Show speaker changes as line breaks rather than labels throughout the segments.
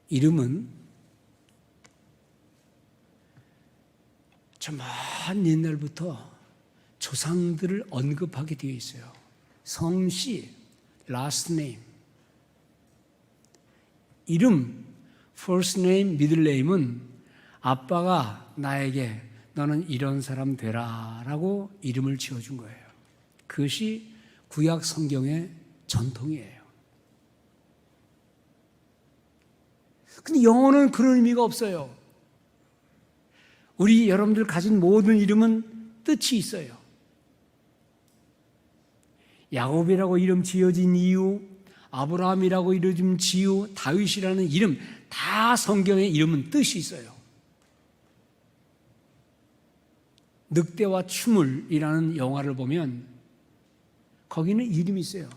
이름은 저 먼 옛날부터 조상들을 언급하게 되어 있어요. 성씨, last name. 이름, first name, middle name은 아빠가 나에게 너는 이런 사람 되라 라고 이름을 지어준 거예요. 그것이 구약 성경의 전통이에요. 근데 영어는 그런 의미가 없어요. 우리 여러분들 가진 모든 이름은 뜻이 있어요. 야곱이라고 이름 지어진 이유, 아브라함이라고 이름 지은 이유, 다윗이라는 이름, 다 성경의 이름은 뜻이 있어요. 늑대와 추물이라는 영화를 보면 거기는 이름이 있어요.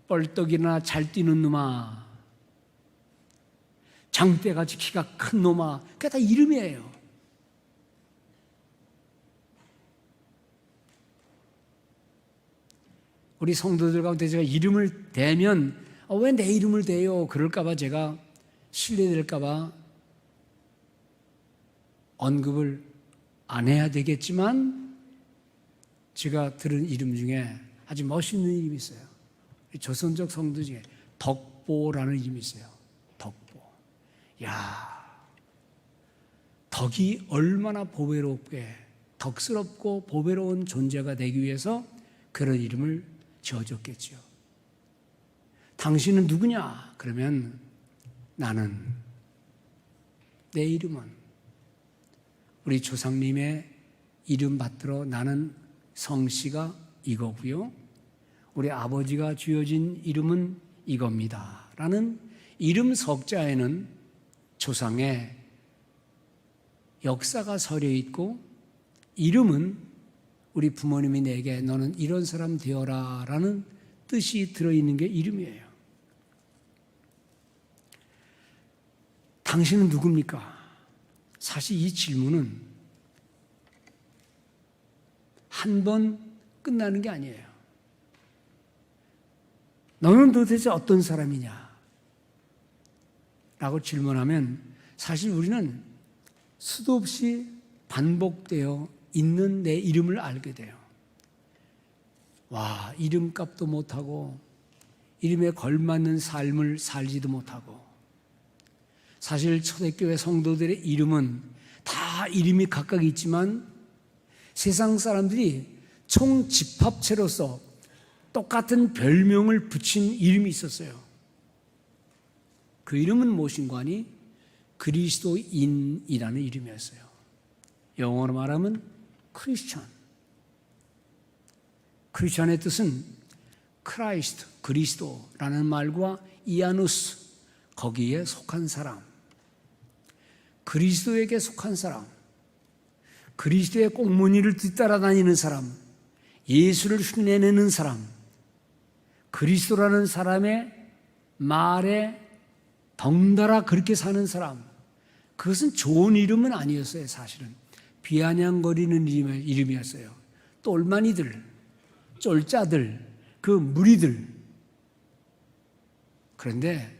뻘떡이나 잘 뛰는 놈아, 장대같이 키가 큰 놈아, 그게 다 이름이에요. 우리 성도들 가운데 제가 이름을 대면 왜 내 이름을 대요? 그럴까봐 제가 실례될까봐 언급을 안 해야 되겠지만 제가 들은 이름 중에 아주 멋있는 이름이 있어요. 조선족 성도 중에 덕보라는 이름이 있어요. 덕보. 야, 덕이 얼마나 보배롭게 덕스럽고 보배로운 존재가 되기 위해서 그런 이름을 지어줬겠죠. 당신은 누구냐? 그러면 나는, 내 이름은 우리 조상님의 이름 받들어 나는 성씨가 이거고요. 우리 아버지가 지어진 이름은 이겁니다. 라는 이름 석자에는 조상의 역사가 서려 있고, 이름은 우리 부모님이 내게 너는 이런 사람 되어라 라는 뜻이 들어있는 게 이름이에요. 당신은 누굽니까? 사실 이 질문은 한 번 끝나는 게 아니에요. 너는 도대체 어떤 사람이냐? 라고 질문하면 사실 우리는 수도 없이 반복되어 있는 내 이름을 알게 돼요. 와, 이름값도 못하고 이름에 걸맞는 삶을 살지도 못하고, 사실 초대교회 성도들의 이름은 다 이름이 각각 있지만 세상 사람들이 총 집합체로서 똑같은 별명을 붙인 이름이 있었어요. 그 이름은 무엇인가 하니 그리스도인이라는 이름이었어요. 영어로 말하면 크리스천. 크리스천의 뜻은 크라이스트, 그리스도라는 말과 이아누스, 거기에 속한 사람, 그리스도에게 속한 사람, 그리스도의 꽁무니를 뒤따라다니는 사람, 예수를 흉내내는 사람, 그리스도라는 사람의 말에 덩달아 그렇게 사는 사람, 그것은 좋은 이름은 아니었어요. 사실은 비아냥거리는 이름이었어요. 똘마니들, 쫄짜들, 그 무리들. 그런데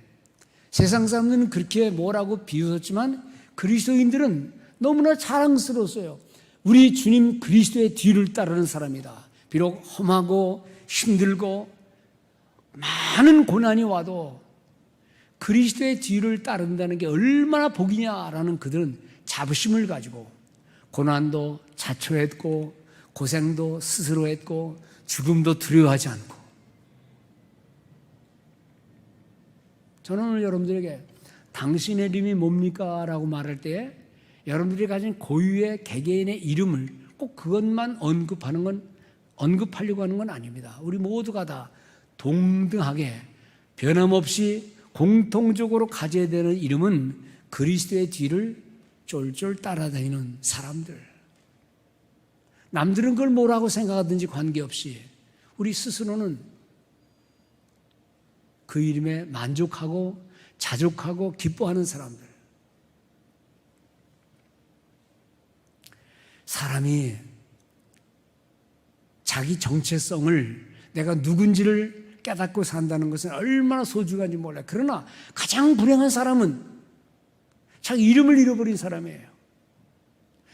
세상 사람들은 그렇게 뭐라고 비웃었지만 그리스도인들은 너무나 자랑스러웠어요. 우리 주님 그리스도의 뒤를 따르는 사람이다. 비록 험하고 힘들고 많은 고난이 와도 그리스도의 뒤를 따른다는 게 얼마나 복이냐라는 그들은 자부심을 가지고 고난도 자초했고 고생도 스스로 했고 죽음도 두려워하지 않고. 저는 오늘 여러분들에게 당신의 이름이 뭡니까? 라고 말할 때 여러분들이 가진 고유의 개개인의 이름을 꼭 그것만 언급하려고 하는 건 아닙니다. 우리 모두가 다 동등하게 변함없이 공통적으로 가져야 되는 이름은 그리스도의 뒤를 쫄쫄 따라다니는 사람들. 남들은 그걸 뭐라고 생각하든지 관계없이 우리 스스로는 그 이름에 만족하고 자족하고 기뻐하는 사람들. 사람이 자기 정체성을 내가 누군지를 깨닫고 산다는 것은 얼마나 소중한지 몰라요. 그러나 가장 불행한 사람은 자기 이름을 잃어버린 사람이에요.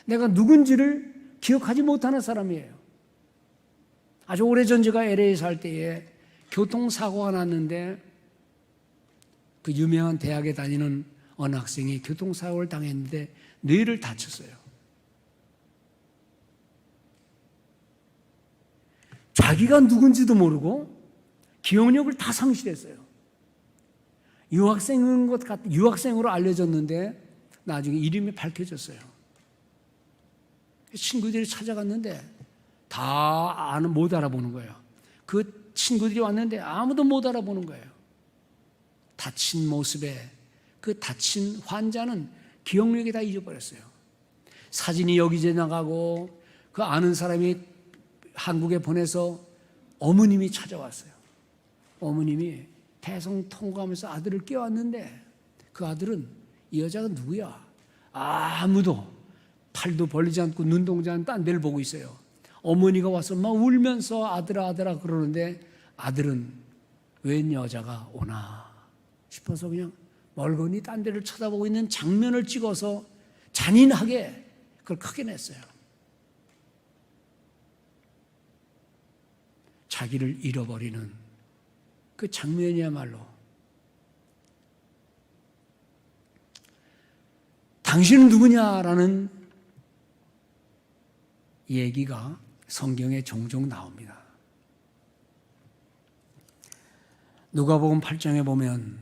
내가 누군지를 기억하지 못하는 사람이에요. 아주 오래전 제가 LA에 살 때에 교통사고가 났는데 그 유명한 대학에 다니는 어느 학생이 교통사고를 당했는데 뇌를 다쳤어요. 자기가 누군지도 모르고 기억력을 다 상실했어요. 유학생으로 알려졌는데 나중에 이름이 밝혀졌어요. 친구들이 찾아갔는데 다 못 알아보는 거예요. 그 친구들이 왔는데 아무도 못 알아보는 거예요. 다친 모습에 그 다친 환자는 기억력이 다 잊어버렸어요. 사진이 여기저기 나가고 그 아는 사람이 한국에 보내서 어머님이 찾아왔어요. 어머님이 대성통곡하면서 아들을 깨웠는데 그 아들은 이 여자가 누구야? 아무도 팔도 벌리지 않고 눈동자 않고 딴 데를 보고 있어요. 어머니가 와서 막 울면서 아들아 아들아 그러는데 아들은 웬 여자가 오나 싶어서 그냥 멀거니 딴 데를 쳐다보고 있는 장면을 찍어서 잔인하게 그걸 크게 냈어요. 자기를 잃어버리는 그 장면이야말로 당신은 누구냐라는 얘기가 성경에 종종 나옵니다. 누가복음 8장에 보면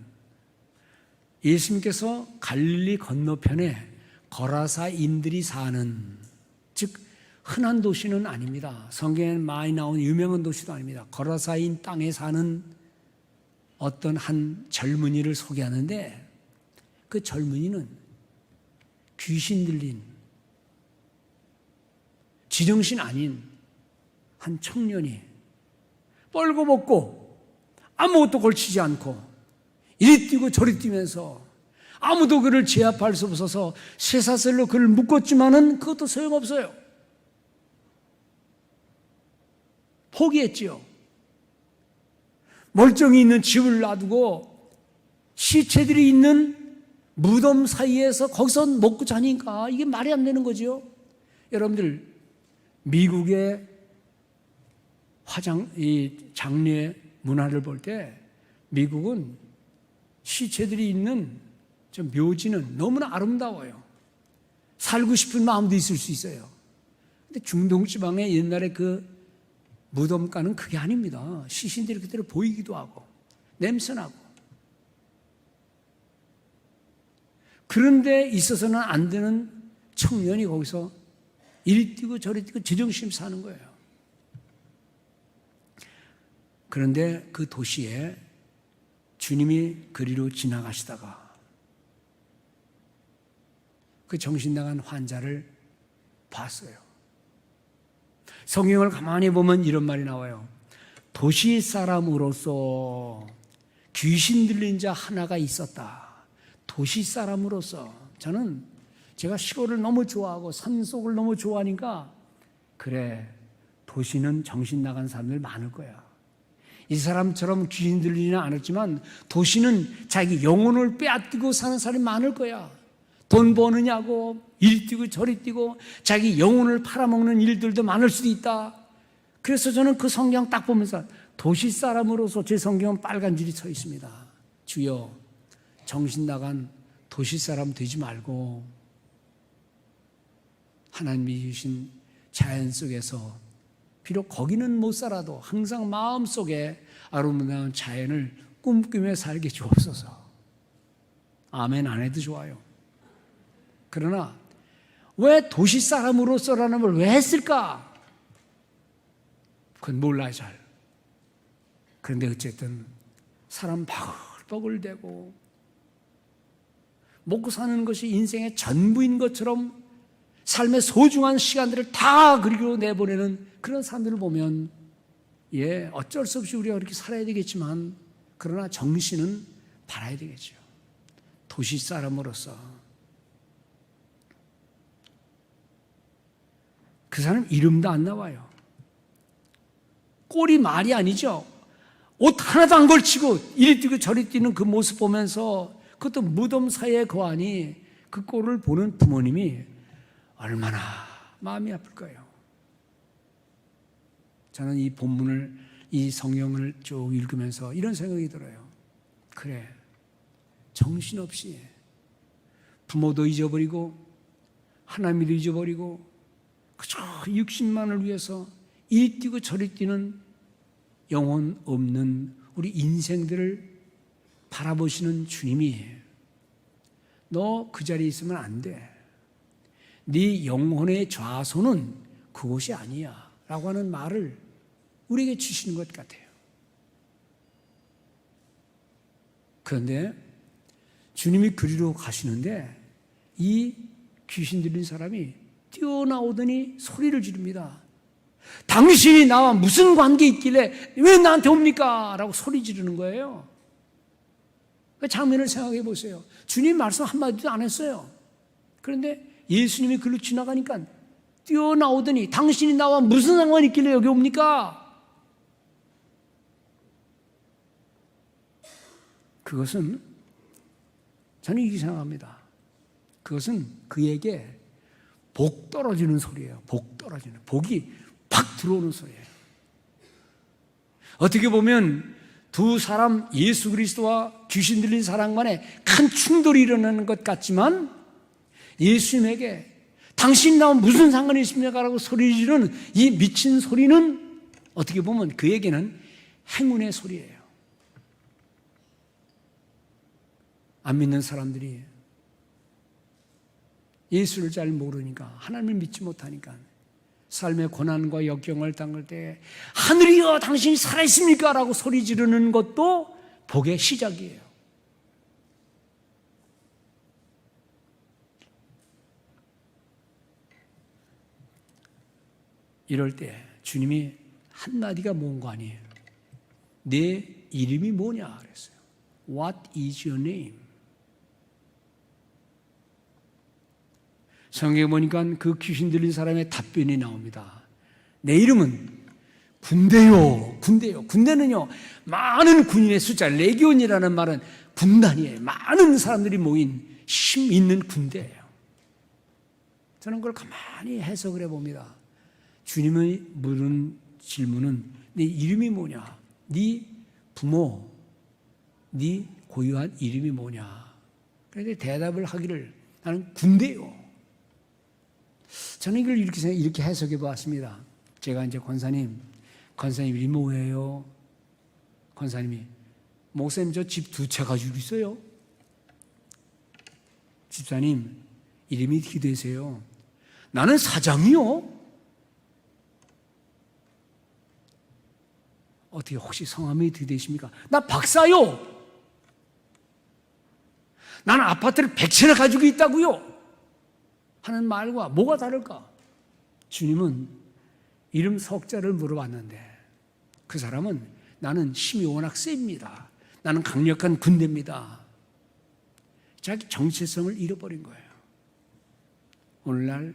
예수님께서 갈릴리 건너편에 거라사인들이 사는, 즉 흔한 도시는 아닙니다. 성경에 많이 나온 유명한 도시도 아닙니다. 거라사인 땅에 사는 어떤 한 젊은이를 소개하는데 그 젊은이는 귀신 들린 지정신 아닌 한 청년이 뻘거벗고 아무것도 걸치지 않고 이리 뛰고 저리 뛰면서 아무도 그를 제압할 수 없어서 쇠사슬로 그를 묶었지만은 그것도 소용없어요. 포기했지요. 멀쩡히 있는 집을 놔두고 시체들이 있는 무덤 사이에서 거기서 먹고 자니까 이게 말이 안 되는 거죠. 여러분들 미국의 장례 문화를 볼 때 미국은 시체들이 있는 저 묘지는 너무나 아름다워요. 살고 싶은 마음도 있을 수 있어요. 근데 중동지방의 옛날에 그 무덤가는 그게 아닙니다. 시신들이 그대로 보이기도 하고 냄새나고. 그런데 있어서는 안 되는 청년이 거기서 이리 뛰고 저리 뛰고 제정신 사는 거예요. 그런데 그 도시에 주님이 그리로 지나가시다가 그 정신 나간 환자를 봤어요. 성경을 가만히 보면 이런 말이 나와요. 도시 사람으로서 귀신 들린 자 하나가 있었다. 도시 사람으로서 저는 제가 시골을 너무 좋아하고 산속을 너무 좋아하니까 그래, 도시는 정신 나간 사람들 많을 거야. 이 사람처럼 귀신 들리지는 않았지만 도시는 자기 영혼을 빼앗기고 사는 사람이 많을 거야. 돈 버느냐고 이리 뛰고 저리 뛰고 자기 영혼을 팔아먹는 일들도 많을 수도 있다. 그래서 저는 그 성경 딱 보면서 도시 사람으로서 제 성경은 빨간 줄이 서 있습니다. 주여, 정신 나간 도시 사람 되지 말고 하나님이 주신 자연 속에서 비록 거기는 못 살아도 항상 마음속에 아름다운 자연을 꿈꾸며 살게 주옵소서. 아멘 안 해도 좋아요. 그러나 왜 도시 사람으로서라는 걸 왜 했을까? 그건 몰라요 잘. 그런데 어쨌든 사람 버글버글대고 먹고 사는 것이 인생의 전부인 것처럼 삶의 소중한 시간들을 다 그리로 내보내는 그런 사람들을 보면 어쩔 수 없이 우리가 그렇게 살아야 되겠지만 그러나 정신은 바라야 되겠죠. 도시 사람으로서 그 사람 이름도 안 나와요. 꼴이 말이 아니죠. 옷 하나도 안 걸치고 이리 뛰고 저리 뛰는 그 모습 보면서, 그것도 무덤 사이에 거하니 그 꼴을 보는 부모님이 얼마나 마음이 아플까요? 저는 이 본문을, 이 성경을 쭉 읽으면서 이런 생각이 들어요. 그래, 정신없이 부모도 잊어버리고 하나님도 잊어버리고 그저 육신만을 위해서 이리 뛰고 저리 뛰는 영혼 없는 우리 인생들을 바라보시는 주님이 너 그 자리에 있으면 안 돼. 네 영혼의 좌소는 그곳이 아니야 라고 하는 말을 우리에게 주시는 것 같아요. 그런데 주님이 그리로 가시는데 이 귀신 들린 사람이 뛰어나오더니 소리를 지릅니다. 당신이 나와 무슨 관계 있길래 왜 나한테 옵니까? 라고 소리 지르는 거예요. 그 장면을 생각해 보세요. 주님 말씀 한마디도 안 했어요. 그런데 예수님이 글로 지나가니까 뛰어나오더니 당신이 나와 무슨 상관이 있길래 여기 옵니까? 그것은 저는 이렇게 생각합니다. 그것은 그에게 복 떨어지는 소리예요. 복 떨어지는, 복이 팍 들어오는 소리예요. 어떻게 보면 두 사람, 예수 그리스도와 귀신 들린 사람 간에 큰 충돌이 일어나는 것 같지만 예수님에게 당신 나와 무슨 상관이 있습니까? 라고 소리 지르는 이 미친 소리는 어떻게 보면 그에게는 행운의 소리예요. 안 믿는 사람들이 예수를 잘 모르니까, 하나님을 믿지 못하니까 삶의 고난과 역경을 당할 때 하늘이여 당신이 살아있습니까? 라고 소리 지르는 것도 복의 시작이에요. 이럴 때 주님이 한마디가 뭔 거 아니에요. 내 이름이 뭐냐 그랬어요. What is your name? 성경에 보니까 그 귀신 들린 사람의 답변이 나옵니다. 내 이름은 군대요. 군대요. 군대는요, 많은 군인의 숫자, 레기온이라는 말은 군단이에요. 많은 사람들이 모인 힘 있는 군대예요. 저는 그걸 가만히 해석을 해봅니다. 주님의 물은 질문은 네 이름이 뭐냐? 네 부모, 네 고유한 이름이 뭐냐? 그런데 대답을 하기를 나는 군대요. 저는 이걸 이렇게 해석해 보았습니다. 제가 이제 권사님 이름이 뭐예요? 권사님이 목사님 저 집 2채 가지고 있어요. 집사님 이름이 어떻게 되세요? 나는 사장이요. 어떻게 혹시 성함이 어떻게 되십니까? 나 박사요. 나는 아파트를 100채나 가지고 있다고요. 하는 말과 뭐가 다를까? 주님은 이름 석자를 물어봤는데 그 사람은 나는 힘이 워낙 셉니다. 나는 강력한 군대입니다. 자기 정체성을 잃어버린 거예요. 오늘날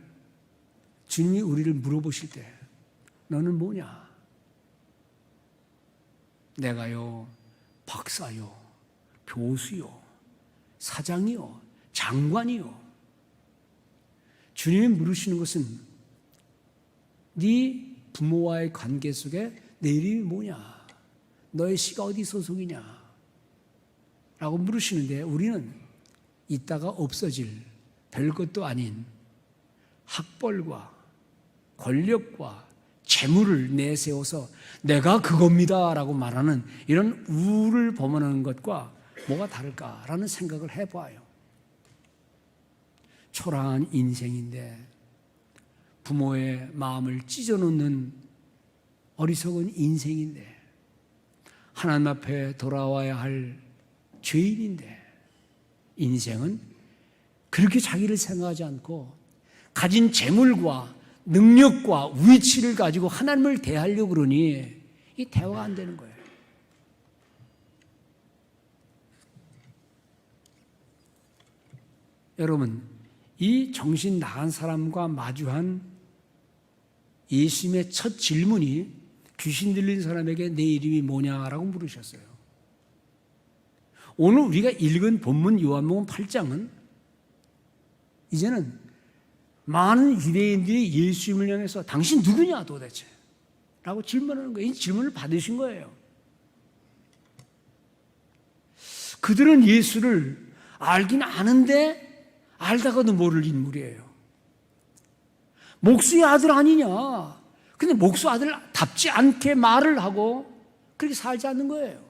주님이 우리를 물어보실 때 너는 뭐냐? 내가요, 박사요, 교수요, 사장이요, 장관이요. 주님이 물으시는 것은 네 부모와의 관계 속에 내 이름이 뭐냐? 너의 씨가 어디 소속이냐? 라고 물으시는데 우리는 있다가 없어질 별것도 아닌 학벌과 권력과 재물을 내세워서 내가 그겁니다 라고 말하는 이런 우를 범하는 것과 뭐가 다를까라는 생각을 해봐요. 초라한 인생인데 부모의 마음을 찢어놓는 어리석은 인생인데 하나님 앞에 돌아와야 할 죄인인데 인생은 그렇게 자기를 생각하지 않고 가진 재물과 능력과 위치를 가지고 하나님을 대하려고 그러니 이 대화가 안 되는 거예요. 여러분, 이 정신 나간 사람과 마주한 예수님의 첫 질문이 귀신 들린 사람에게 내 이름이 뭐냐라고 물으셨어요. 오늘 우리가 읽은 본문 요한복음 8장은 이제는 많은 유대인들이 예수님을 향해서 당신 누구냐 도대체? 라고 질문하는 거예요. 이 질문을 받으신 거예요. 그들은 예수를 알긴 아는데 알다가도 모를 인물이에요. 목수의 아들 아니냐. 근데 목수 아들답지 않게 말을 하고 그렇게 살지 않는 거예요.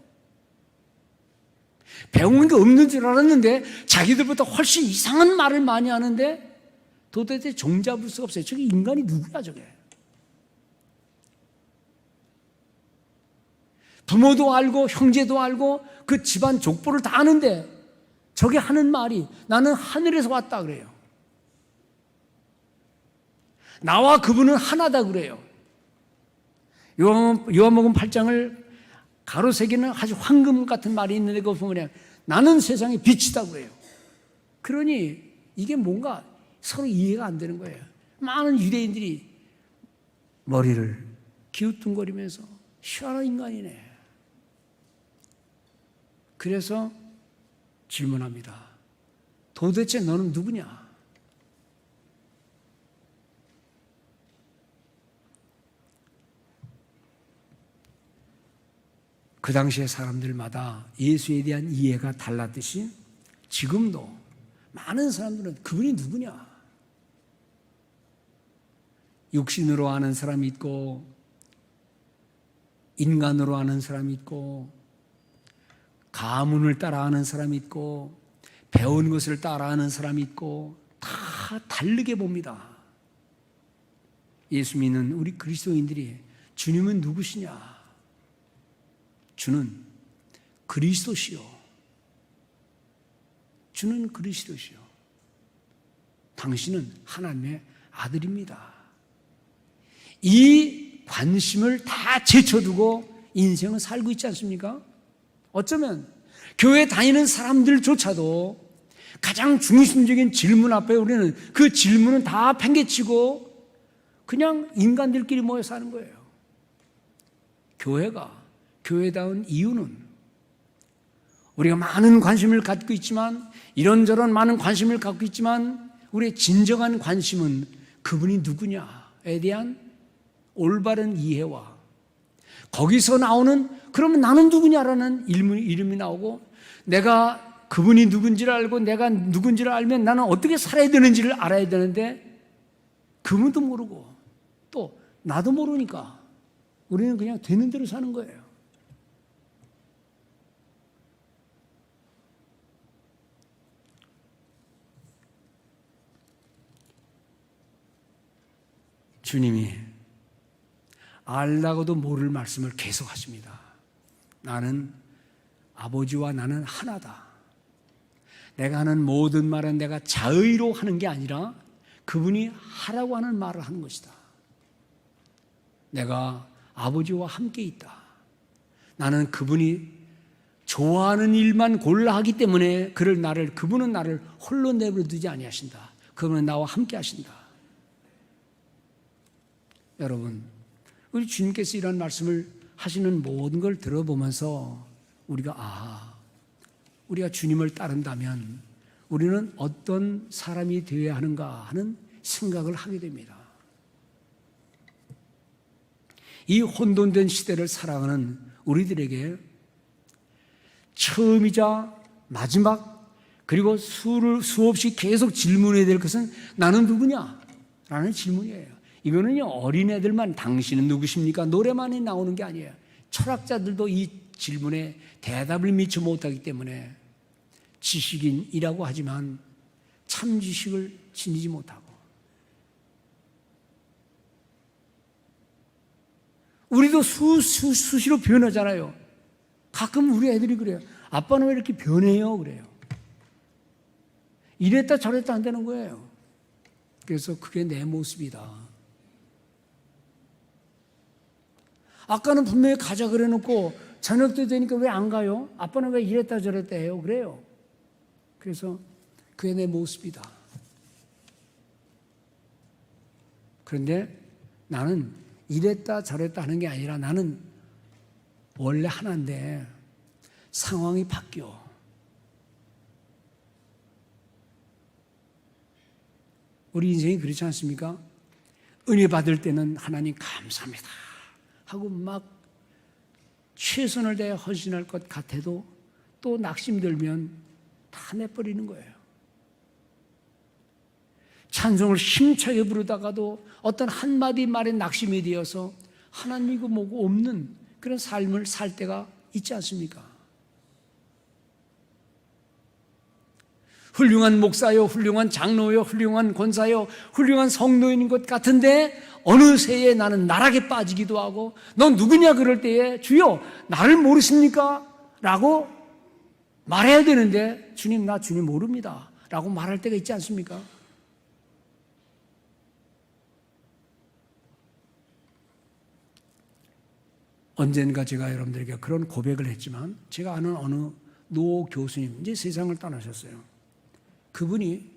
배운 게 없는 줄 알았는데 자기들보다 훨씬 이상한 말을 많이 하는데 도대체 종잡을 수가 없어요. 저게 인간이 누구야 저게. 부모도 알고 형제도 알고 그 집안 족보를 다 아는데 저게 하는 말이 나는 하늘에서 왔다 그래요. 나와 그분은 하나다 그래요. 요한복음 8장을 가로세기는 아주 황금 같은 말이 있는데 그거 보면 나는 세상의 빛이다 그래요. 그러니 이게 뭔가 서로 이해가 안 되는 거예요. 많은 유대인들이 머리를 기우뚱거리면서 희한한 인간이네. 그래서 질문합니다. 도대체 너는 누구냐? 그 당시의 사람들마다 예수에 대한 이해가 달랐듯이 지금도 많은 사람들은 그분이 누구냐? 육신으로 아는 사람이 있고 인간으로 아는 사람이 있고 가문을 따라하는 사람이 있고 배운 것을 따라하는 사람이 있고 다 다르게 봅니다. 예수 믿는 우리 그리스도인들이 주님은 누구시냐? 주는 그리스도시요. 주는 그리스도시요. 당신은 하나님의 아들입니다. 이 관심을 다 제쳐두고 인생을 살고 있지 않습니까? 어쩌면 교회 다니는 사람들조차도 가장 중심적인 질문 앞에 우리는 그 질문은 다 팽개치고 그냥 인간들끼리 모여 사는 거예요. 교회가 교회다운 이유는 우리가 많은 관심을 갖고 있지만 이런저런 많은 관심을 갖고 있지만 우리의 진정한 관심은 그분이 누구냐에 대한 올바른 이해와 거기서 나오는 그러면 나는 누구냐라는 이름이 나오고 내가 그분이 누군지를 알고 내가 누군지를 알면 나는 어떻게 살아야 되는지를 알아야 되는데 그분도 모르고 또 나도 모르니까 우리는 그냥 되는 대로 사는 거예요. 주님이 알다가도 모를 말씀을 계속 하십니다. 나는 아버지와 나는 하나다. 내가 하는 모든 말은 내가 자의로 하는 게 아니라 그분이 하라고 하는 말을 하는 것이다. 내가 아버지와 함께 있다. 나는 그분이 좋아하는 일만 골라 하기 때문에 그분은 나를 홀로 내버려두지 아니하신다. 그분은 나와 함께 하신다. 여러분, 우리 주님께서 이런 말씀을 하시는 모든 걸 들어보면서 우리가 주님을 따른다면 우리는 어떤 사람이 되어야 하는가 하는 생각을 하게 됩니다. 이 혼돈된 시대를 살아가는 우리들에게 처음이자 마지막 그리고 수없이 계속 질문해야 될 것은 나는 누구냐? 라는 질문이에요. 이거는요 어린애들만 당신은 누구십니까? 노래만이 나오는 게 아니에요. 철학자들도 이 질문에 대답을 미처 못하기 때문에 지식인이라고 하지만 참 지식을 지니지 못하고 우리도 수시로 변하잖아요. 가끔 우리 애들이 그래요. 아빠는 왜 이렇게 변해요? 그래요. 이랬다 저랬다 안 되는 거예요. 그래서 그게 내 모습이다. 아까는 분명히 가자 그래 놓고 저녁 때 되니까 왜 안 가요? 아빠는 왜 이랬다 저랬다 해요? 그래요. 그래서 그게 내 모습이다. 그런데 나는 이랬다 저랬다 하는 게 아니라 나는 원래 하나인데 상황이 바뀌어. 우리 인생이 그렇지 않습니까? 은혜 받을 때는 하나님 감사합니다 하고 막 최선을 다해 헌신할 것 같아도 또 낙심들면 다 내버리는 거예요. 찬송을 힘차게 부르다가도 어떤 한마디 말에 낙심이 되어서 하나님이고 뭐고 없는 그런 삶을 살 때가 있지 않습니까? 훌륭한 목사요, 훌륭한 장로요, 훌륭한 권사요, 훌륭한 성도인 것 같은데 어느 새에 나는 나락에 빠지기도 하고 넌 누구냐 그럴 때에 주여 나를 모르십니까? 라고 말해야 되는데 주님 나 주님 모릅니다 라고 말할 때가 있지 않습니까? 언젠가 제가 여러분들에게 그런 고백을 했지만 제가 아는 어느 노 교수님 이제 세상을 떠나셨어요. 그분이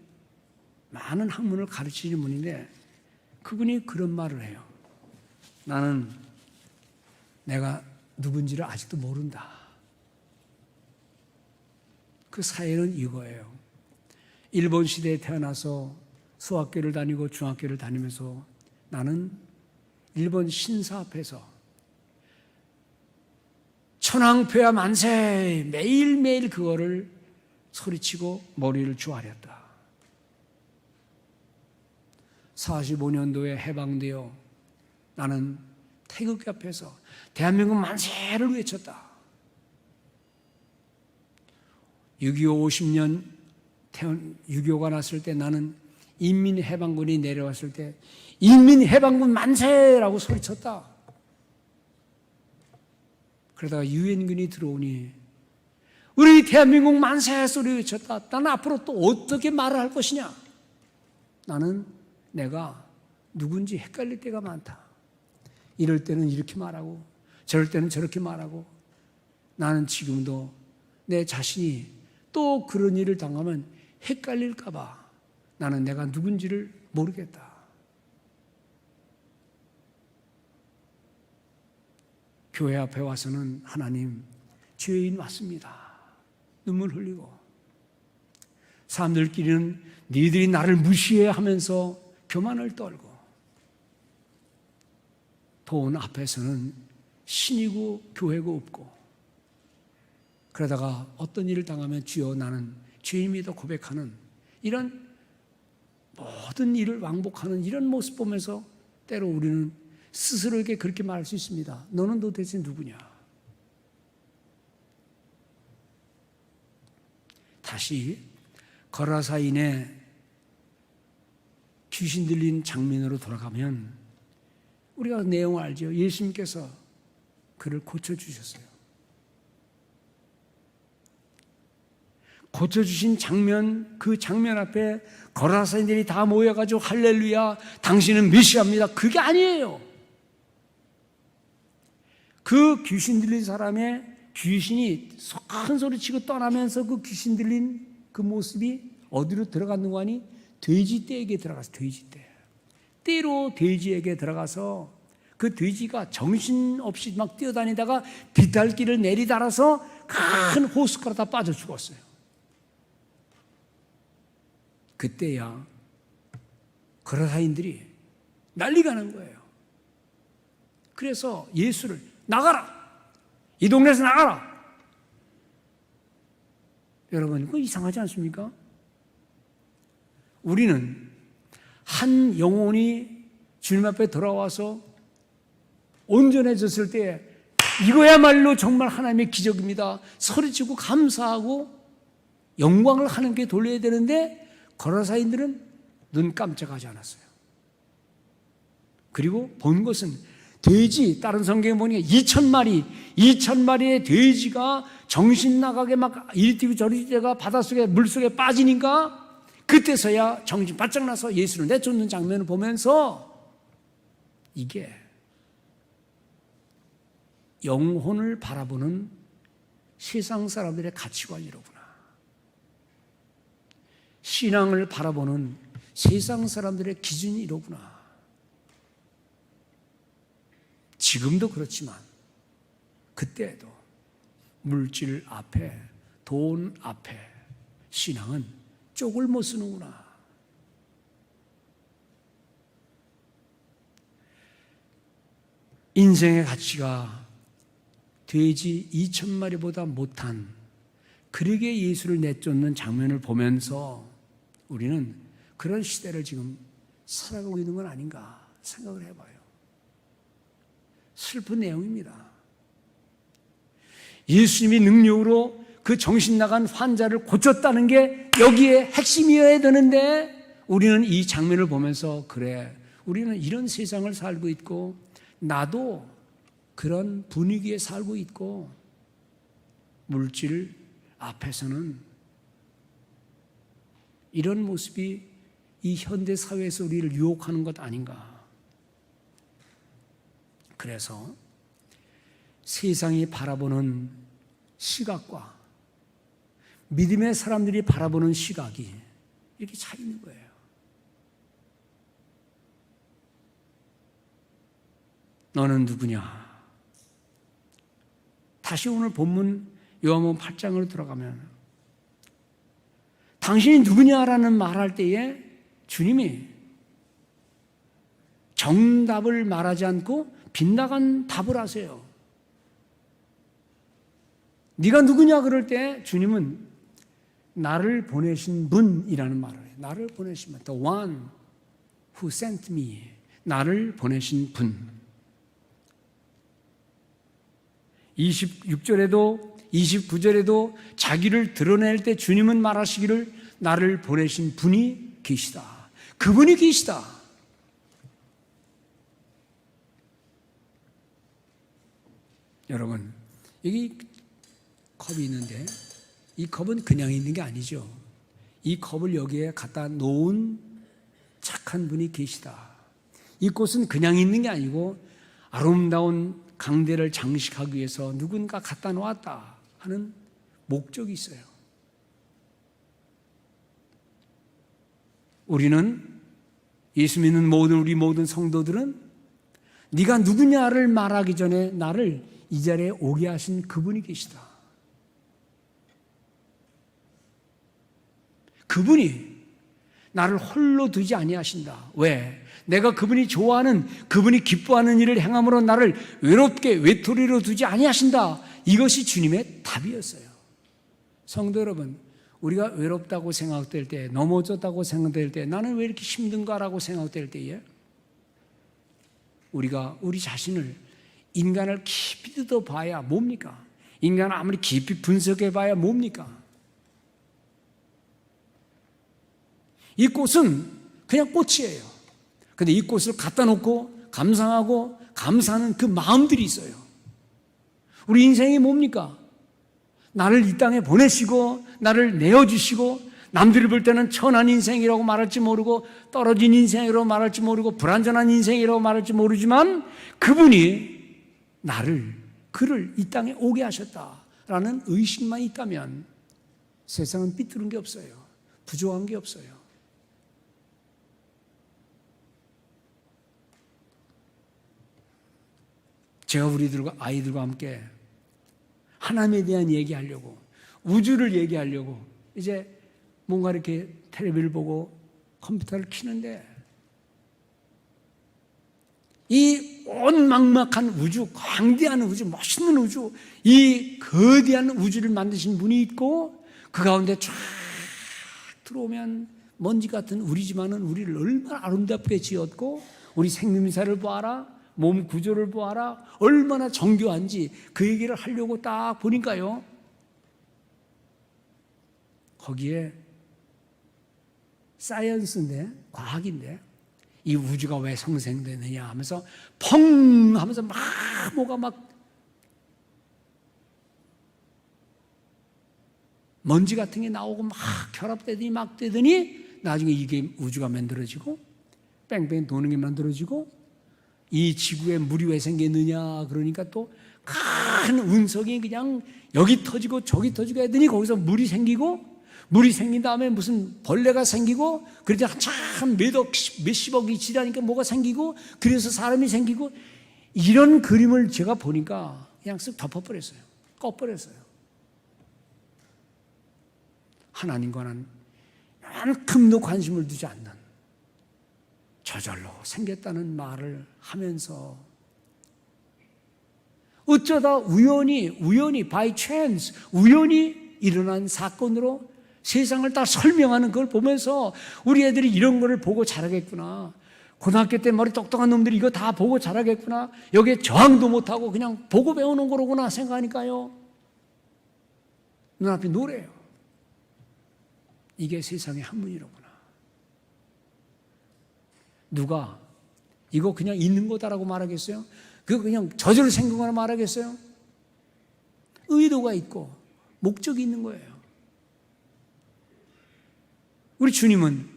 많은 학문을 가르치는 분인데 그분이 그런 말을 해요. 나는 내가 누군지를 아직도 모른다. 그 사연은 이거예요. 일본 시대에 태어나서 소학교를 다니고 중학교를 다니면서 나는 일본 신사 앞에서 천황폐하 만세 매일매일 그거를 소리치고 머리를 조아렸다. 45년도에 해방되어 나는 태극기 앞에서 대한민국 만세를 외쳤다. 6.25 50년 6.25가 났을 때 나는 인민해방군이 내려왔을 때 인민해방군 만세라고 소리쳤다. 그러다가 유엔군이 들어오니 우리 대한민국 만세 소리 외쳤다. 나는 앞으로 또 어떻게 말을 할 것이냐. 나는 내가 누군지 헷갈릴 때가 많다. 이럴 때는 이렇게 말하고 저럴 때는 저렇게 말하고 나는 지금도 내 자신이 또 그런 일을 당하면 헷갈릴까 봐 나는 내가 누군지를 모르겠다. 교회 앞에 와서는 하나님 죄인 왔습니다. 눈물 흘리고 사람들끼리는 니들이 나를 무시해 하면서 교만을 떨고 돈 앞에서는 신이고 교회고 없고 그러다가 어떤 일을 당하면 주여 나는 죄인이다 고백하는 이런 모든 일을 왕복하는 이런 모습 보면서 때로 우리는 스스로에게 그렇게 말할 수 있습니다. 너는 도대체 누구냐? 다시 거라사인의 귀신 들린 장면으로 돌아가면 우리가 내용을 알죠. 예수님께서 그를 고쳐주셨어요. 고쳐주신 장면, 그 장면 앞에 거라사인들이 다 모여가지고 할렐루야 당신은 메시아입니다. 그게 아니에요. 그 귀신 들린 사람의 귀신이 큰 소리 치고 떠나면서 그 귀신 들린 그 모습이 어디로 들어갔는 거 아니? 돼지떼에게 들어가서 돼지떼. 떼로 돼지에게 들어가서 그 돼지가 정신없이 막 뛰어다니다가 비탈길을 내리달아서 큰 호숫가로 다 빠져 죽었어요. 그때야 거라사인들이 난리가 난 거예요. 그래서 예수를 나가라! 이 동네에서 나가라! 여러분, 그거 이상하지 않습니까? 우리는 한 영혼이 주님 앞에 돌아와서 온전해졌을 때 이거야말로 정말 하나님의 기적입니다. 소리치고 감사하고 영광을 하나님께 돌려야 되는데 거라사인들은 눈 깜짝하지 않았어요. 그리고 본 것은 돼지, 다른 성경에 보니까 2,000마리의 돼지가 정신 나가게 막 이리 뛰고 저리 뛰다가 바닷속에 물속에 빠지니까 그때서야 정신 바짝 나서 예수를 내쫓는 장면을 보면서 이게 영혼을 바라보는 세상 사람들의 가치관이로구나. 신앙을 바라보는 세상 사람들의 기준이 이로구나. 지금도 그렇지만 그때에도 물질 앞에, 돈 앞에 신앙은 쪽을 못 쓰는구나. 인생의 가치가 돼지 2,000마리보다 못한 그러게 예수를 내쫓는 장면을 보면서 우리는 그런 시대를 지금 살아가고 있는 건 아닌가 생각을 해봐요. 슬픈 내용입니다. 예수님이 능력으로 그 정신 나간 환자를 고쳤다는 게 여기에 핵심이어야 되는데 우리는 이 장면을 보면서 그래, 우리는 이런 세상을 살고 있고 나도 그런 분위기에 살고 있고 물질 앞에서는 이런 모습이 이 현대 사회에서 우리를 유혹하는 것 아닌가. 그래서 세상이 바라보는 시각과 믿음의 사람들이 바라보는 시각이 이렇게 차이 있는 거예요. 너는 누구냐? 다시 오늘 본문 요한복음 8장으로 들어가면 당신이 누구냐라는 말할 때에 주님이 정답을 말하지 않고 빗나간 답을 하세요. 네가 누구냐 그럴 때 주님은 나를 보내신 분이라는 말을 해요. 나를 보내신 분, the one who sent me, 나를 보내신 분. 26절에도 29절에도 자기를 드러낼 때 주님은 말하시기를 나를 보내신 분이 계시다. 그분이 계시다. 여러분, 여기 컵이 있는데 이 컵은 그냥 있는 게 아니죠. 이 컵을 여기에 갖다 놓은 착한 분이 계시다. 이 꽃은 그냥 있는 게 아니고 아름다운 강대를 장식하기 위해서 누군가 갖다 놓았다 하는 목적이 있어요. 우리는 예수 믿는 우리 모든 성도들은 네가 누구냐를 말하기 전에 나를 이 자리에 오게 하신 그분이 계시다. 그분이 나를 홀로 두지 아니하신다. 왜? 내가 그분이 좋아하는, 그분이 기뻐하는 일을 행함으로 나를 외롭게 외톨이로 두지 아니하신다. 이것이 주님의 답이었어요. 성도 여러분, 우리가 외롭다고 생각될 때, 넘어졌다고 생각될 때, 나는 왜 이렇게 힘든가라고 생각될 때에 우리가 우리 자신을, 인간을 깊이 뜯어봐야 뭡니까? 인간을 아무리 깊이 분석해봐야 뭡니까? 이 꽃은 그냥 꽃이에요. 근데 이 꽃을 갖다 놓고 감상하고 감사하는 그 마음들이 있어요. 우리 인생이 뭡니까? 나를 이 땅에 보내시고 나를 내어주시고 남들이 볼 때는 천한 인생이라고 말할지 모르고 떨어진 인생이라고 말할지 모르고 불완전한 인생이라고 말할지 모르지만 그분이 그를 이 땅에 오게 하셨다라는 의식만 있다면 세상은 삐뚤은 게 없어요. 부족한 게 없어요. 제가 우리들과 아이들과 함께 하나님에 대한 얘기하려고, 우주를 얘기하려고 이제 뭔가 이렇게 텔레비를 보고 컴퓨터를 켜는데 이 온 막막한 우주, 광대한 우주, 멋있는 우주, 이 거대한 우주를 만드신 분이 있고 그 가운데 쫙 들어오면 먼지 같은 우리지만은 우리를 얼마나 아름답게 지었고 우리 생김새를 보아라, 몸 구조를 보아라, 얼마나 정교한지 그 얘기를 하려고 딱 보니까요, 거기에 사이언스인데, 과학인데 이 우주가 왜 성생되느냐 하면서 펑 하면서 막 뭐가 막 먼지 같은 게 나오고 막 결합되더니 막 되더니 나중에 이게 우주가 만들어지고 뺑뺑 도는 게 만들어지고 이 지구에 물이 왜 생겼느냐 그러니까 또 큰 운석이 그냥 여기 터지고 저기 터지고 하더니 거기서 물이 생긴 다음에 무슨 벌레가 생기고 그러자 한참 몇십억이 지나니까 뭐가 생기고 그래서 사람이 생기고 이런 그림을 제가 보니까 그냥 쓱 덮어버렸어요. 꺼버렸어요. 하나님과는 만큼도 관심을 두지 않는, 저절로 생겼다는 말을 하면서 어쩌다 우연히 by chance 우연히 일어난 사건으로 세상을 다 설명하는 걸 보면서 우리 애들이 이런 거를 보고 자라겠구나. 고등학교 때 머리 똑똑한 놈들이 이거 다 보고 자라겠구나. 여기에 저항도 못하고 그냥 보고 배우는 거로구나 생각하니까요. 눈앞에 노래예요. 이게 세상의 한문이로구나. 누가 이거 그냥 있는 거다라고 말하겠어요? 그거 그냥 저절로 생긴 거라 말하겠어요? 의도가 있고 목적이 있는 거예요. 우리 주님은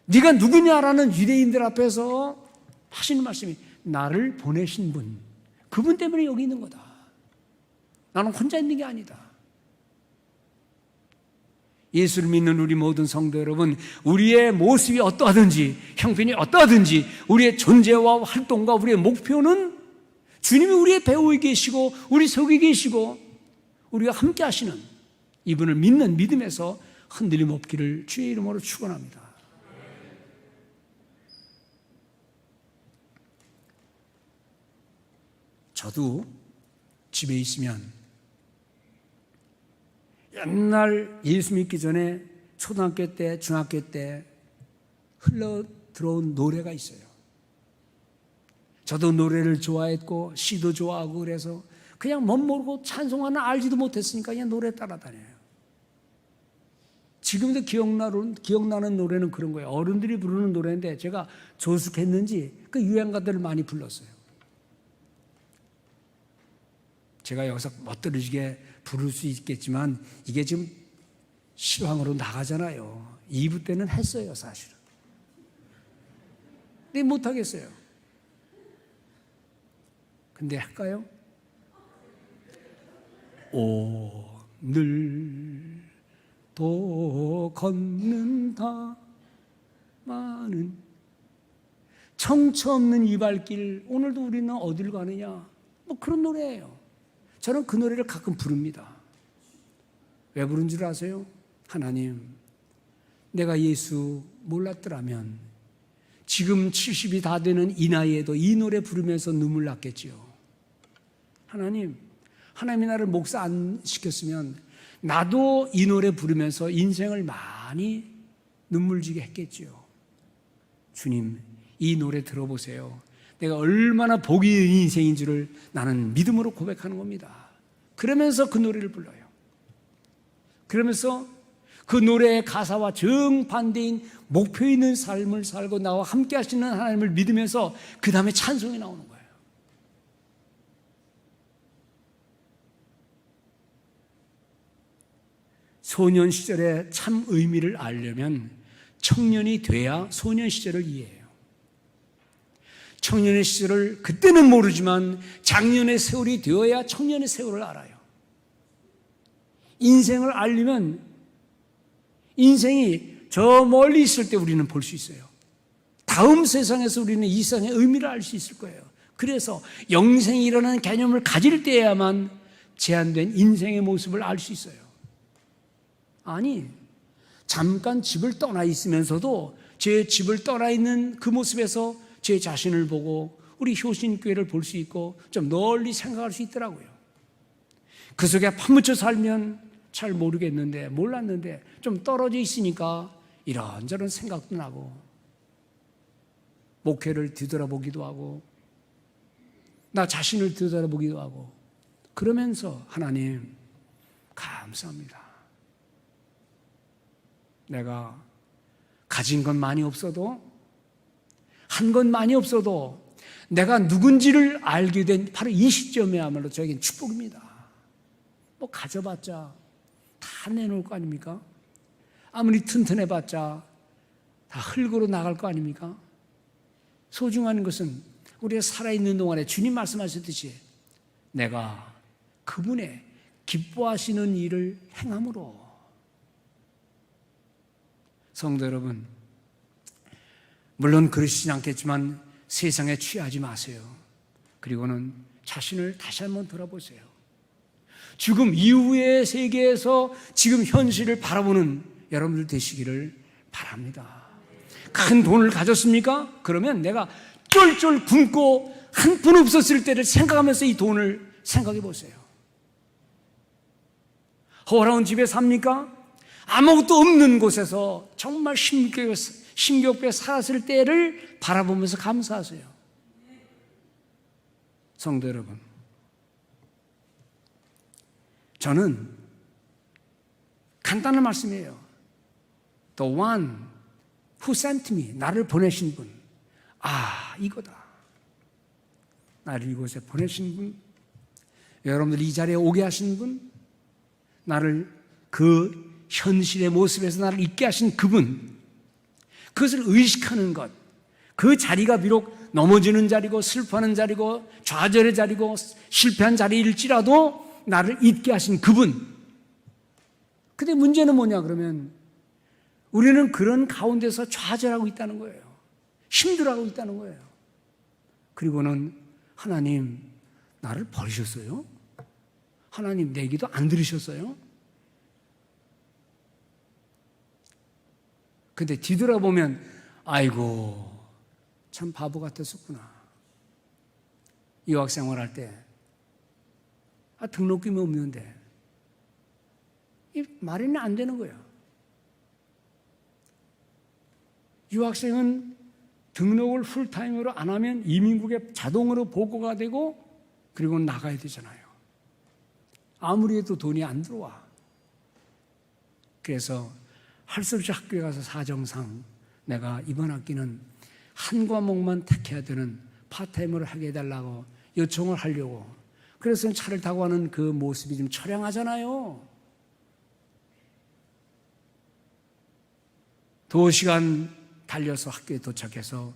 네가 누구냐라는 유대인들 앞에서 하시는 말씀이 나를 보내신 분, 그분 때문에 여기 있는 거다. 나는 혼자 있는 게 아니다. 예수를 믿는 우리 모든 성도 여러분, 우리의 모습이 어떠하든지 형편이 어떠하든지 우리의 존재와 활동과 우리의 목표는 주님이 우리의 배후에 계시고 우리 속에 계시고 우리가 함께 하시는 이분을 믿는 믿음에서 흔들림 없기를 주의 이름으로 축원합니다. 저도 집에 있으면 옛날 예수 믿기 전에 초등학교 때, 중학교 때 흘러 들어온 노래가 있어요. 저도 노래를 좋아했고 시도 좋아하고 그래서 그냥 멋모르고 찬송하나 알지도 못했으니까 그냥 노래 따라다녀요. 지금도 기억나는 노래는 그런 거예요. 어른들이 부르는 노래인데 제가 조숙했는지 그 유행가들을 많이 불렀어요. 제가 여기서 멋들어지게 부를 수 있겠지만 이게 지금 시황으로 나가잖아요. 2부 때는 했어요, 사실은. 근데 못하겠어요. 근데 할까요? 오늘도 걷는다 많은 청처 없는 이 발길, 오늘도 우리는 어딜 가느냐, 뭐 그런 노래예요. 저는 그 노래를 가끔 부릅니다. 왜 부른 줄 아세요? 하나님, 내가 예수 몰랐더라면 지금 70이 다 되는 이 나이에도 이 노래 부르면서 눈물 났겠지요. 하나님, 하나님이 나를 목사 안 시켰으면 나도 이 노래 부르면서 인생을 많이 눈물 지게 했겠지요. 주님, 이 노래 들어보세요. 내가 얼마나 복이 있는 인생인 줄을 나는 믿음으로 고백하는 겁니다. 그러면서 그 노래를 불러요. 그러면서 그 노래의 가사와 정반대인 목표 있는 삶을 살고 나와 함께 하시는 하나님을 믿으면서 그 다음에 찬송이 나오는 거예요. 소년 시절의 참 의미를 알려면 청년이 돼야 소년 시절을 이해해요. 청년의 시절을 그때는 모르지만 장년의 세월이 되어야 청년의 세월을 알아요. 인생을 알려면 인생이 저 멀리 있을 때 우리는 볼 수 있어요. 다음 세상에서 우리는 이 세상의 의미를 알 수 있을 거예요. 그래서 영생이라는 개념을 가질 때야만 제한된 인생의 모습을 알 수 있어요. 아니, 잠깐 집을 떠나 있으면서도 제 집을 떠나 있는 그 모습에서 제 자신을 보고 우리 효신교회를 볼 수 있고 좀 널리 생각할 수 있더라고요. 그 속에 파묻혀 살면 잘 모르겠는데, 몰랐는데 좀 떨어져 있으니까 이런저런 생각도 나고 목회를 뒤돌아보기도 하고 나 자신을 뒤돌아보기도 하고 그러면서 하나님 감사합니다. 내가 가진 건 많이 없어도 한 건 많이 없어도 내가 누군지를 알게 된 바로 이 시점이야말로 저에겐 축복입니다. 뭐 가져봤자 다 내놓을 거 아닙니까? 아무리 튼튼해봤자 다 흙으로 나갈 거 아닙니까? 소중한 것은 우리가 살아있는 동안에 주님 말씀하셨듯이 내가 그분의 기뻐하시는 일을 행함으로. 성도 여러분, 물론 그러시지 않겠지만 세상에 취하지 마세요. 그리고는 자신을 다시 한번 돌아보세요. 죽음 이후의 세계에서 지금 현실을 바라보는 여러분들 되시기를 바랍니다. 큰 돈을 가졌습니까? 그러면 내가 쫄쫄 굶고 한 푼 없었을 때를 생각하면서 이 돈을 생각해 보세요. 허락한 집에 삽니까? 아무것도 없는 곳에서 정말 심겹게 살았을 때를 바라보면서 감사하세요. 성도 여러분, 저는 간단한 말씀이에요. The one who sent me, 나를 보내신 분. 이거다. 나를 이곳에 보내신 분, 여러분들 이 자리에 오게 하신 분, 나를 그 현실의 모습에서 나를 있게 하신 그분, 그것을 의식하는 것, 그 자리가 비록 넘어지는 자리고 슬퍼하는 자리고 좌절의 자리고 실패한 자리일지라도 나를 있게 하신 그분. 근데 문제는 뭐냐 그러면 우리는 그런 가운데서 좌절하고 있다는 거예요. 힘들어하고 있다는 거예요. 그리고는 하나님 나를 버리셨어요? 하나님 내 기도 안 들으셨어요? 근데 뒤돌아보면 아이고 참 바보 같았었구나. 유학생활할 때 등록금이 없는데 이 말이는 안 되는 거예요. 유학생은 등록을 풀타임으로 안 하면 이민국에 자동으로 보고가 되고 그리고 나가야 되잖아요. 아무리 해도 돈이 안 들어와. 그래서 할 수 없이 학교에 가서 사정상 내가 이번 학기는 한 과목만 택해야 되는 파타임으로 하게 해달라고 요청을 하려고. 그래서 차를 타고 가는 그 모습이 좀 처량하잖아요. 2시간 달려서 학교에 도착해서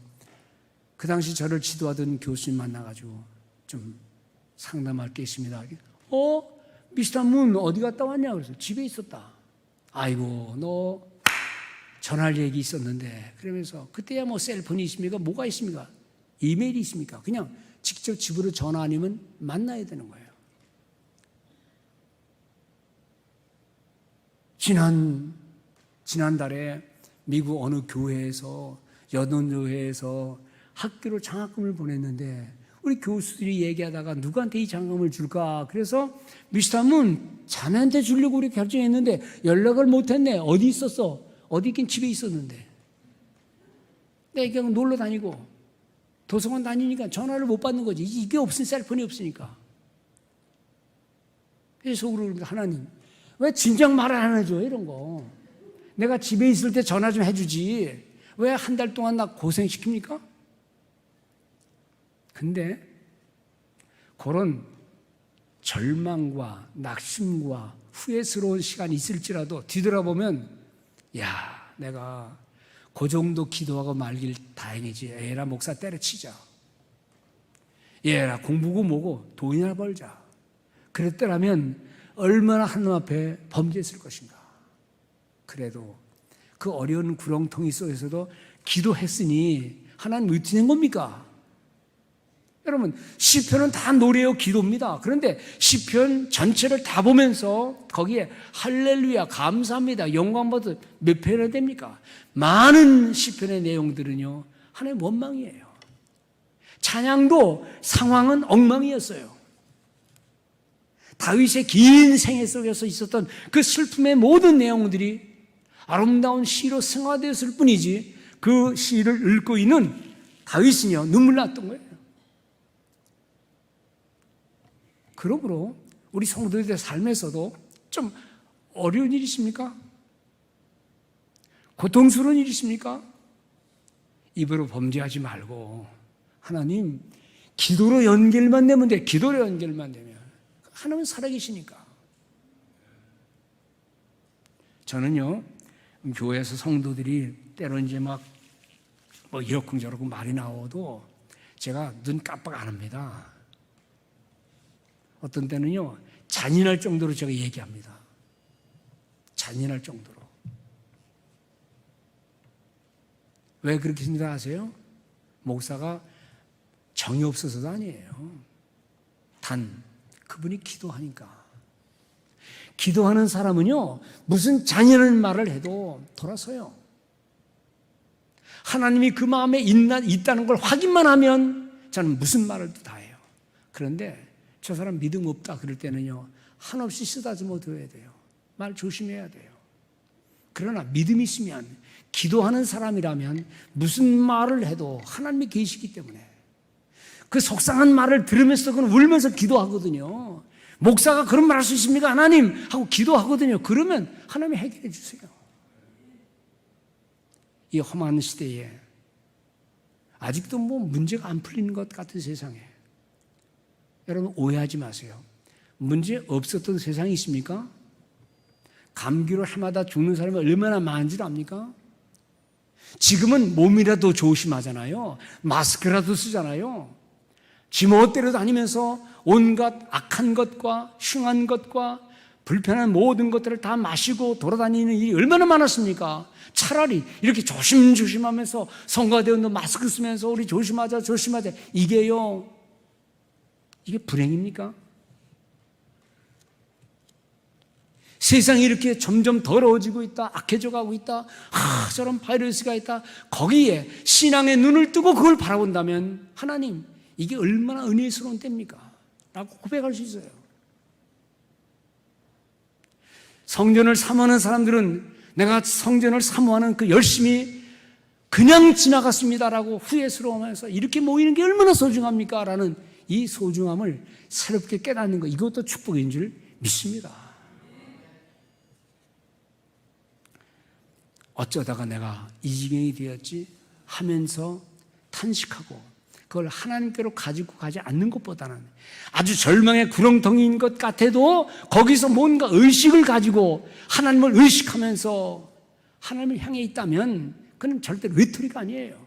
그 당시 저를 지도하던 교수님 만나가지고 좀 상담할 게 있습니다. 미스터 문 어디 갔다 왔냐? 그래서 집에 있었다. 아이고 너 전할 얘기 있었는데 그러면서 그때야 뭐 셀폰이 있습니까? 뭐가 있습니까? 이메일이 있습니까? 그냥 직접 집으로 전화 아니면 만나야 되는 거예요. 지난달에 미국 어느 교회에서 여론교회에서 학교로 장학금을 보냈는데 우리 교수들이 얘기하다가 누구한테 이 장학금을 줄까? 그래서 미스터 문 자네한테 주려고 우리 결정했는데 연락을 못했네. 어디 있었어? 어디 있긴 집에 있었는데. 내가 그냥 놀러 다니고 도서관 다니니까 전화를 못 받는 거지. 이게 없으니 셀폰이 없으니까. 그래서 속으로 하나님 왜 진작 말을 안 해줘 이런 거. 내가 집에 있을 때 전화 좀 해주지. 왜 한 달 동안 나 고생시킵니까? 근데 그런 절망과 낙심과 후회스러운 시간이 있을지라도 뒤돌아보면 내가 그 정도 기도하고 말길 다행이지. 에라 목사 때려치자. 얘라 공부고 뭐고 돈이나 벌자. 그랬더라면 얼마나 하나님 앞에 범죄했을 것인가. 그래도 그 어려운 구렁텅이 속에서도 기도했으니 하나님 어떻게 된 겁니까? 여러분 시편은 다 노래요 기도입니다. 그런데 시편 전체를 다 보면서 거기에 할렐루야 감사합니다 영광받아 몇 편이나 됩니까? 많은 시편의 내용들은요 하나님 원망이에요. 찬양도 상황은 엉망이었어요. 다윗의 긴 생애 속에서 있었던 그 슬픔의 모든 내용들이 아름다운 시로 승화되었을 뿐이지 그 시를 읽고 있는 다윗은요 눈물 났던 거예요. 그러므로 우리 성도들의 삶에서도 좀 어려운 일이 있습니까? 고통스러운 일이 있습니까? 입으로 범죄하지 말고 하나님 기도로 연결만 되면 돼. 기도로 연결만 되면 하나님은 살아계시니까. 저는요 교회에서 성도들이 때로 이제 막 뭐 이러쿵저러쿵 말이 나와도 제가 눈 깜빡 안 합니다. 어떤 때는요 잔인할 정도로 제가 얘기합니다. 잔인할 정도로. 왜 그렇게 생각하세요? 목사가 정이 없어서도 아니에요. 단 그분이 기도하니까. 기도하는 사람은요, 무슨 잔인한 말을 해도 돌아서요. 하나님이 그 마음에 있다는 걸 확인만 하면 저는 무슨 말을 다 해요. 그런데 저 사람 믿음 없다 그럴 때는요, 한없이 쓰다듬어 둬야 돼요. 말 조심해야 돼요. 그러나 믿음이 있으면, 기도하는 사람이라면 무슨 말을 해도 하나님이 계시기 때문에 그 속상한 말을 들으면서 그는 울면서 기도하거든요. 목사가 그런 말 할 수 있습니까? 하나님 하고 기도하거든요. 그러면 하나님이 해결해 주세요. 이 험한 시대에 아직도 문제가 안 풀리는 것 같은 세상에 여러분 오해하지 마세요. 문제 없었던 세상이 있습니까? 감기로 해마다 죽는 사람이 얼마나 많은지 압니까? 지금은 몸이라도 조심하잖아요. 마스크라도 쓰잖아요. 지멋대로 다니면서 온갖 악한 것과 흉한 것과 불편한 모든 것들을 다 마시고 돌아다니는 일이 얼마나 많았습니까? 차라리 이렇게 조심조심하면서 성가대원도 마스크 쓰면서 우리 조심하자 이게요, 이게 불행입니까? 세상이 이렇게 점점 더러워지고 있다, 악해져 가고 있다, 저런 바이러스가 있다. 거기에 신앙의 눈을 뜨고 그걸 바라본다면 하나님, 이게 얼마나 은혜스러운 때입니까? 라고 고백할 수 있어요. 성전을 사모하는 사람들은 내가 성전을 사모하는 그 열심히 그냥 지나갔습니다라고 후회스러워하면서 이렇게 모이는 게 얼마나 소중합니까? 라는 이 소중함을 새롭게 깨닫는 것, 이것도 축복인 줄 믿습니다. 어쩌다가 내가 이 지경이 되었지 하면서 탄식하고 그걸 하나님께로 가지고 가지 않는 것보다는 아주 절망의 구렁텅이인 것 같아도 거기서 뭔가 의식을 가지고 하나님을 의식하면서 하나님을 향해 있다면 그는 절대 외톨이가 아니에요.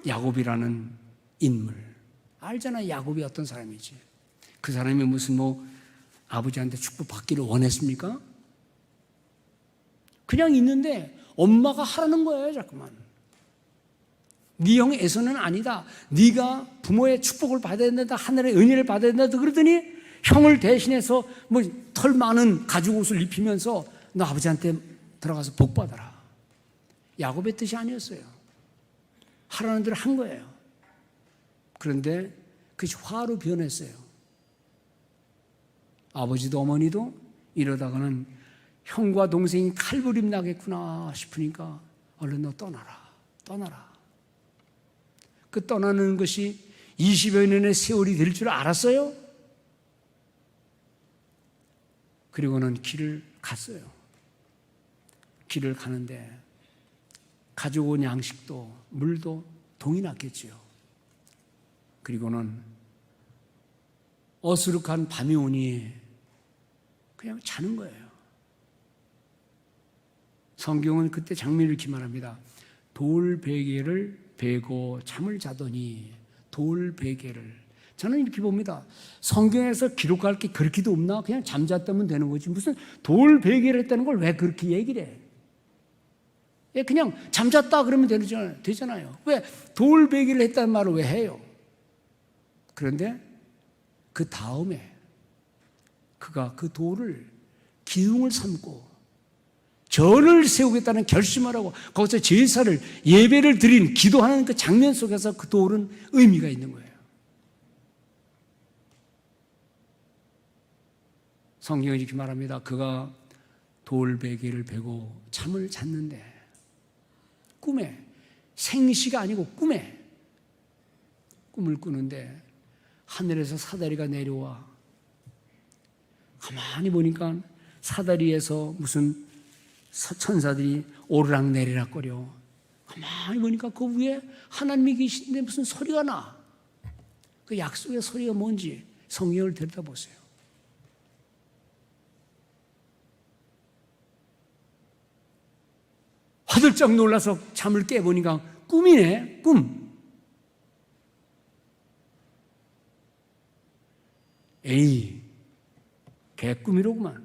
야곱이라는 인물 알잖아. 야곱이 어떤 사람이지. 그 사람이 무슨 아버지한테 축복받기를 원했습니까? 그냥 있는데 엄마가 하라는 거예요. 자꾸만 네 형 에서는 아니다, 네가 부모의 축복을 받아야 된다, 하늘의 은혜를 받아야 된다 그러더니 형을 대신해서 털 많은 가죽 옷을 입히면서 너 아버지한테 들어가서 복 받아라. 야곱의 뜻이 아니었어요. 하라는 대로 한 거예요. 그런데 그것이 화로 변했어요. 아버지도 어머니도 이러다가는 형과 동생이 칼부림 나겠구나 싶으니까 얼른 너 떠나라. 그 떠나는 것이 20여 년의 세월이 될 줄 알았어요. 그리고는 길을 갔어요. 길을 가는데 가져온 양식도 물도 동이 났겠지요. 그리고는 어수룩한 밤이 오니 그냥 자는 거예요. 성경은 그때 장면을 이렇게 말합니다. 돌베개를 베고 잠을 자더니, 돌베개를. 저는 이렇게 봅니다. 성경에서 기록할 게 그렇게도 없나? 그냥 잠잤다면 되는 거지. 무슨 돌베개를 했다는 걸 왜 그렇게 얘기를 해? 그냥 잠잤다 그러면 되잖아요. 왜 돌베개를 했다는 말을 왜 해요? 그런데 그 다음에 그가 그 돌을 기둥을 삼고 전을 세우겠다는 결심을 하고 거기서 제사를, 예배를 드린, 기도하는 그 장면 속에서 그 돌은 의미가 있는 거예요. 성경이 이렇게 말합니다. 그가 돌베개를 베고 잠을 잤는데, 꿈에, 생시가 아니고 꿈에, 꿈을 꾸는데 하늘에서 사다리가 내려와. 가만히 보니까 사다리에서 무슨 천사들이 오르락 내리락 거려. 가만히 보니까 그 위에 하나님이 계신데 무슨 소리가 나. 그 약속의 소리가 뭔지 성경을 들여다보세요. 화들짝 놀라서 잠을 깨보니까 꿈이네, 꿈. 에이, 개꿈이로구만.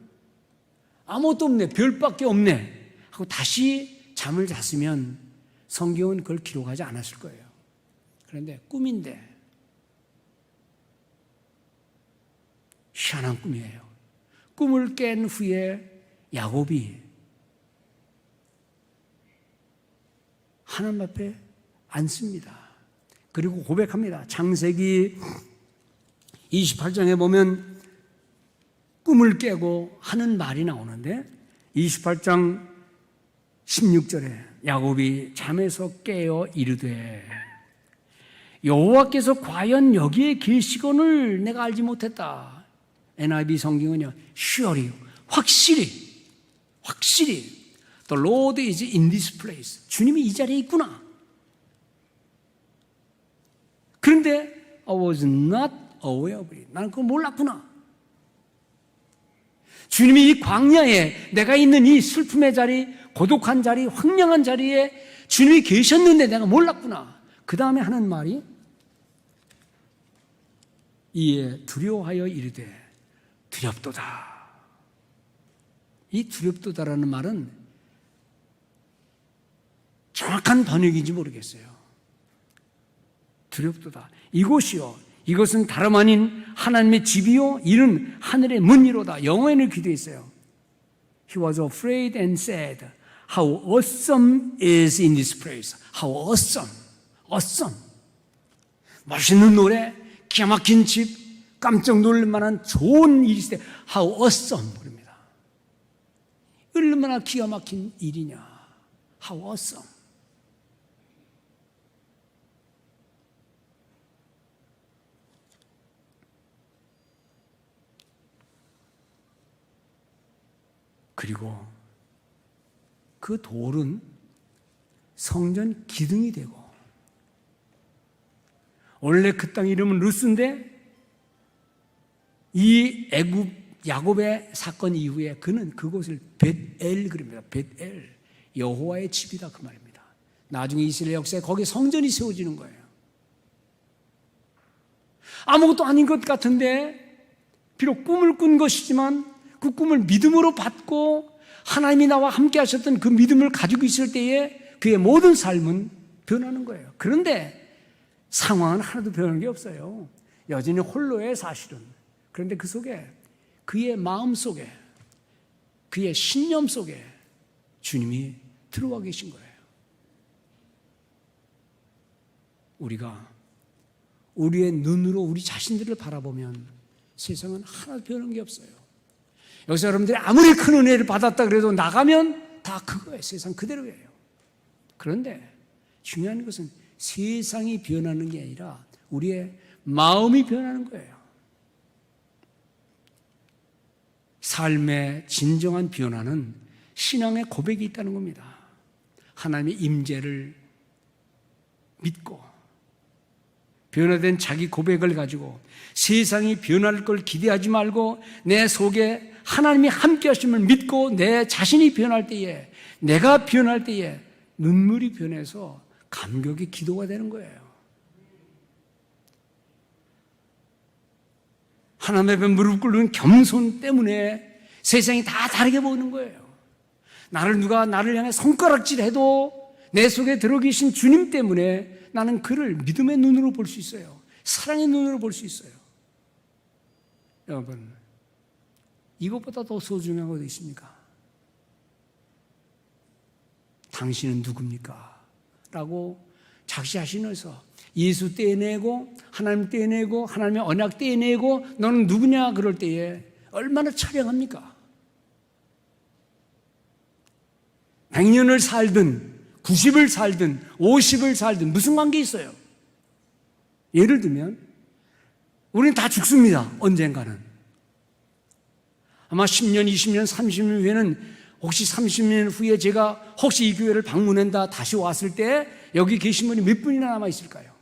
아무것도 없네, 별밖에 없네 하고 다시 잠을 잤으면 성경은 그걸 기록하지 않았을 거예요. 그런데 꿈인데 희한한 꿈이에요. 꿈을 깬 후에 야곱이 하나님 앞에 앉습니다. 그리고 고백합니다. 창세기 28장에 보면 꿈을 깨고 하는 말이 나오는데 28장 16절에 야곱이 잠에서 깨어 이르되 여호와께서 과연 여기에 계시거늘 내가 알지 못했다. NIV 성경은요, surely, 확실히 The Lord is in this place. 주님이 이 자리에 있구나. 그런데 I was not aware of it. 나는 그걸 몰랐구나. 주님이 이 광야에 내가 있는 이 슬픔의 자리, 고독한 자리, 황량한 자리에 주님이 계셨는데 내가 몰랐구나. 그 다음에 하는 말이 이에 두려워하여 이르되 두렵도다. 이 두렵도다라는 말은 정확한 번역인지 모르겠어요. 두렵도다. 이곳이요, 이것은 다름 아닌 하나님의 집이요, 이는 하늘의 문이로다. 영어에는 기도해 있어요. He was afraid and said, How awesome is in this place. How awesome. Awesome. 멋있는 노래, 기가 막힌 집, 깜짝 놀랄 만한 좋은 일이 있을 때 How awesome. 그럽니다. 얼마나 기가 막힌 일이냐. How awesome. 그리고 그 돌은 성전 기둥이 되고, 원래 그 땅 이름은 루스인데 이 애굽 야곱의 사건 이후에 그는 그곳을 벳엘 그럽니다. 벳엘, 여호와의 집이다 그 말입니다. 나중에 이스라엘 역사에 거기에 성전이 세워지는 거예요. 아무것도 아닌 것 같은데 비록 꿈을 꾼 것이지만 그 꿈을 믿음으로 받고 하나님이 나와 함께 하셨던 그 믿음을 가지고 있을 때에 그의 모든 삶은 변하는 거예요. 그런데 상황은 하나도 변하는 게 없어요. 여전히 홀로의 사실은. 그런데 그 속에, 그의 마음 속에, 그의 신념 속에 주님이 들어와 계신 거예요. 우리가 우리의 눈으로 우리 자신들을 바라보면 세상은 하나도 변한 게 없어요. 여기서 여러분들이 아무리 큰 은혜를 받았다 그래도 나가면 다 그거예요. 세상 그대로예요. 그런데 중요한 것은 세상이 변하는 게 아니라 우리의 마음이 변하는 거예요. 삶의 진정한 변화는 신앙의 고백이 있다는 겁니다. 하나님의 임재를 믿고 변화된 자기 고백을 가지고 세상이 변할 걸 기대하지 말고 내 속에 하나님이 함께 하심을 믿고 내 자신이 변할 때에, 내가 변할 때에 눈물이 변해서 감격의 기도가 되는 거예요. 하나님 앞에 무릎 꿇는 겸손 때문에 세상이 다 다르게 보이는 거예요. 누가 나를 향해 손가락질해도 내 속에 들어계신 주님 때문에 나는 그를 믿음의 눈으로 볼 수 있어요. 사랑의 눈으로 볼 수 있어요. 여러분, 이것보다 더 소중한 것이 있습니까? 당신은 누굽니까? 라고 자기 자신에서 예수 떼내고 하나님 떼내고 하나님의 언약 떼내고 너는 누구냐 그럴 때에 얼마나 처량합니까? 100년을 살든 90을 살든 50을 살든 무슨 관계 있어요? 예를 들면 우리는 다 죽습니다. 언젠가는. 아마 10년, 20년, 30년 후에는 혹시 30년 후에 제가 혹시 이 교회를 방문한다 다시 왔을 때 여기 계신 분이 몇 분이나 남아 있을까요?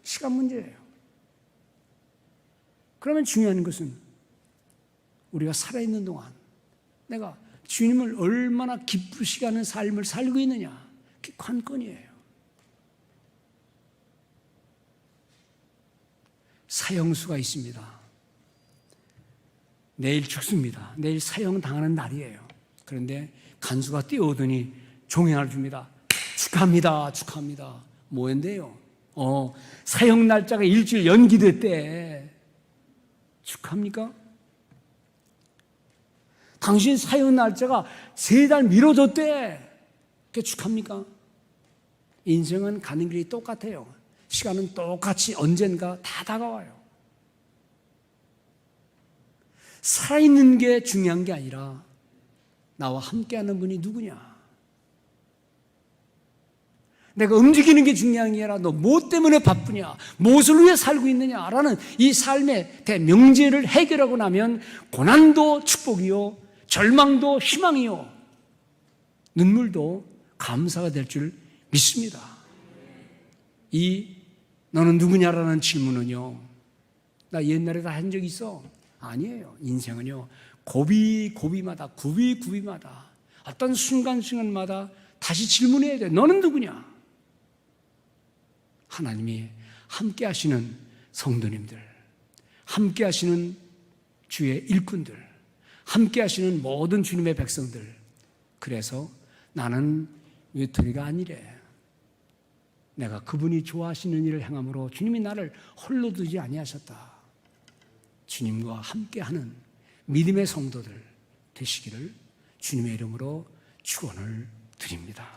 시간 문제예요. 그러면 중요한 것은 우리가 살아있는 동안 내가 주님을 얼마나 기쁘시게 하는 삶을 살고 있느냐, 그게 관건이에요. 사형수가 있습니다. 내일 죽습니다. 내일 사형 당하는 날이에요. 그런데 간수가 뛰어오더니 종이 하나 줍니다. 축하합니다. 축하합니다. 뭐인데요? 사형 날짜가 일주일 연기됐대. 축하합니까? 당신 사형 날짜가 3달 미뤄졌대. 그게 축하합니까? 인생은 가는 길이 똑같아요. 시간은 똑같이 언젠가 다 다가와요. 살아있는 게 중요한 게 아니라 나와 함께하는 분이 누구냐? 내가 움직이는 게 중요한 게 아니라 너 뭐 때문에 바쁘냐? 무엇을 위해 살고 있느냐라는 이 삶의 대명제를 해결하고 나면 고난도 축복이요, 절망도 희망이요, 눈물도 감사가 될 줄 믿습니다. 이 너는 누구냐라는 질문은요, 나 옛날에 다 한 적 있어? 아니에요. 인생은요, 고비마다 어떤 순간순간마다 다시 질문해야 돼. 너는 누구냐? 하나님이 함께 하시는 성도님들, 함께 하시는 주의 일꾼들, 함께 하시는 모든 주님의 백성들. 그래서 나는 외톨이가 아니래. 내가 그분이 좋아하시는 일을 행함으로 주님이 나를 홀로 두지 아니하셨다. 주님과 함께하는 믿음의 성도들 되시기를 주님의 이름으로 축원을 드립니다.